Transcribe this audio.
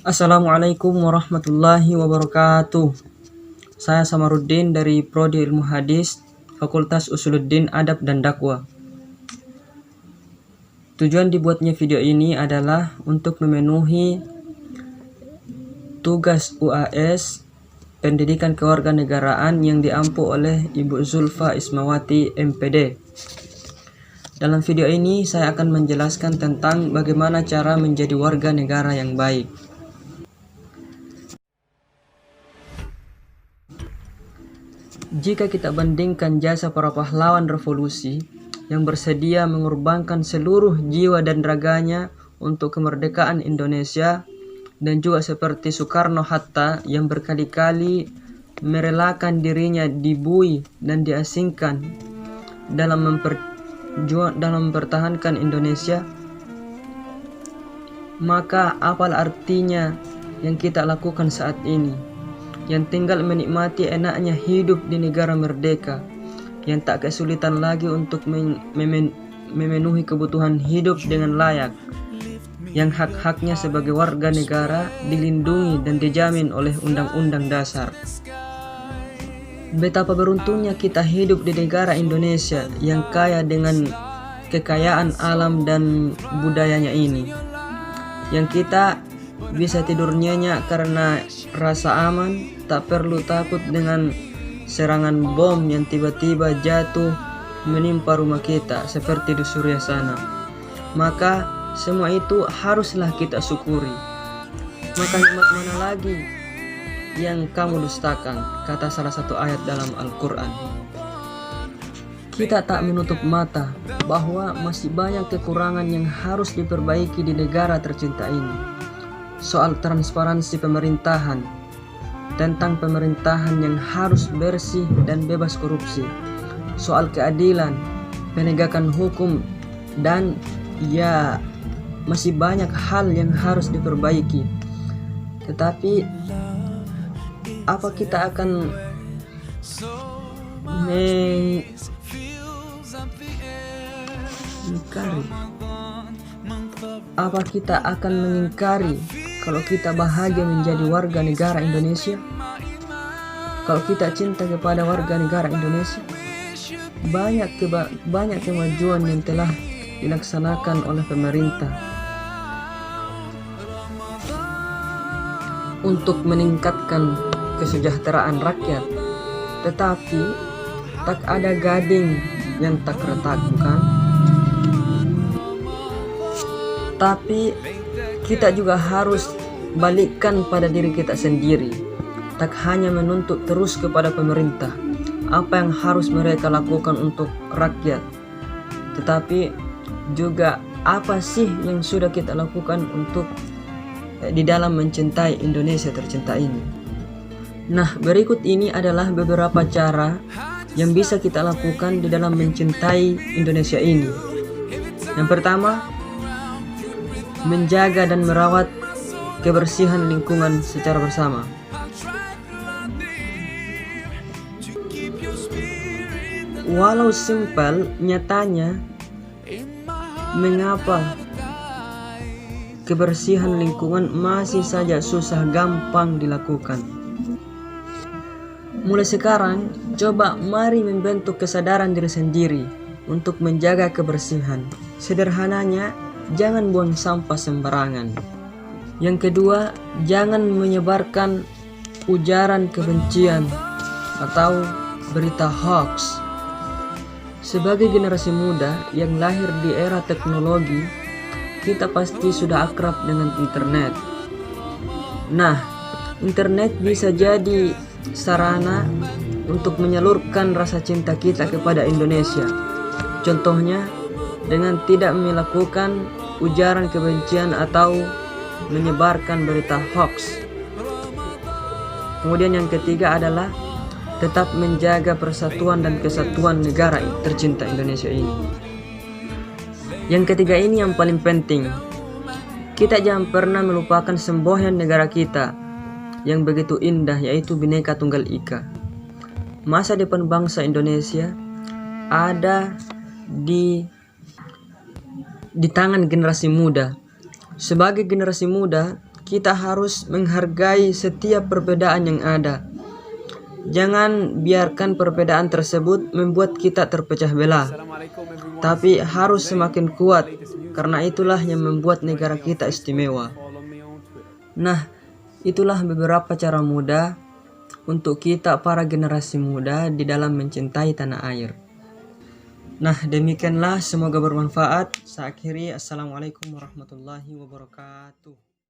Assalamualaikum warahmatullahi wabarakatuh. Saya Samaruddin dari Prodi Ilmu Hadis, Fakultas Usuluddin Adab dan Dakwah. Tujuan dibuatnya video ini adalah untuk memenuhi tugas UAS Pendidikan Kewarganegaraan yang diampu oleh Ibu Zulfa Ismawati MPD. Dalam video ini saya akan menjelaskan tentang bagaimana cara menjadi warga negara yang baik. Jika kita bandingkan jasa para pahlawan revolusi yang bersedia mengorbankan seluruh jiwa dan raganya untuk kemerdekaan Indonesia, dan juga seperti Soekarno-Hatta yang berkali-kali merelakan dirinya dibui dan diasingkan dalam mempertahankan Indonesia, maka apalah artinya yang kita lakukan saat ini, yang tinggal menikmati enaknya hidup di negara merdeka, yang tak kesulitan lagi untuk memenuhi kebutuhan hidup dengan layak, yang hak-haknya sebagai warga negara dilindungi dan dijamin oleh Undang-Undang Dasar. Betapa beruntungnya kita hidup di negara Indonesia yang kaya dengan kekayaan alam dan budayanya ini, yang kita bisa tidur nyenyak karena rasa aman, tak perlu takut dengan serangan bom yang tiba-tiba jatuh menimpa rumah kita seperti di Suriah sana. Maka semua itu haruslah kita syukuri. Maka nikmat mana lagi yang kamu dustakan, kata salah satu ayat dalam Al-Quran. Kita tak menutup mata bahwa masih banyak kekurangan yang harus diperbaiki di negara tercinta ini. Soal transparansi pemerintahan, tentang pemerintahan yang harus bersih dan bebas korupsi, soal keadilan, penegakan hukum, dan ya masih banyak hal yang harus diperbaiki. Tetapi apa kita akan mengingkari? Apa kita akan mengingkari kalau kita bahagia menjadi warga negara Indonesia? Kalau kita cinta kepada warga negara Indonesia? Banyak kemajuan yang telah dilaksanakan oleh pemerintah untuk meningkatkan kesejahteraan rakyat, tetapi tak ada gading yang tak retak, bukan? Tapi kita juga harus balikkan pada diri kita sendiri, tak hanya menuntut terus kepada pemerintah apa yang harus mereka lakukan untuk rakyat, tetapi juga apa sih yang sudah kita lakukan untuk di dalam mencintai Indonesia tercinta ini. Nah, berikut ini adalah beberapa cara yang bisa kita lakukan di dalam mencintai Indonesia ini. Yang pertama, menjaga dan merawat kebersihan lingkungan secara bersama. Walau simpel, nyatanya mengapa kebersihan lingkungan masih saja susah gampang dilakukan? Mulai sekarang, coba mari membentuk kesadaran diri sendiri untuk menjaga kebersihan. Sederhananya, jangan buang sampah sembarangan. Yang kedua, jangan menyebarkan ujaran kebencian atau berita hoax. Sebagai generasi muda yang lahir di era teknologi, kita pasti sudah akrab dengan internet. Nah, internet bisa jadi sarana untuk menyalurkan rasa cinta kita kepada Indonesia. Contohnya, dengan tidak melakukan ujaran kebencian atau menyebarkan berita hoax. Kemudian yang ketiga adalah tetap menjaga persatuan dan kesatuan negara tercinta Indonesia ini. Yang ketiga ini yang paling penting. Kita jangan pernah melupakan semboyan negara kita yang begitu indah, yaitu Bhinneka Tunggal Ika. Masa depan bangsa Indonesia ada di tangan generasi muda. Sebagai generasi muda, kita harus menghargai setiap perbedaan yang ada. Jangan biarkan perbedaan tersebut membuat kita terpecah belah, tapi harus semakin kuat, karena itulah yang membuat negara kita istimewa. Nah, itulah beberapa cara mudah untuk kita para generasi muda di dalam mencintai tanah air. Nah, demikianlah, semoga bermanfaat. Saya akhiri, assalamualaikum warahmatullahi wabarakatuh.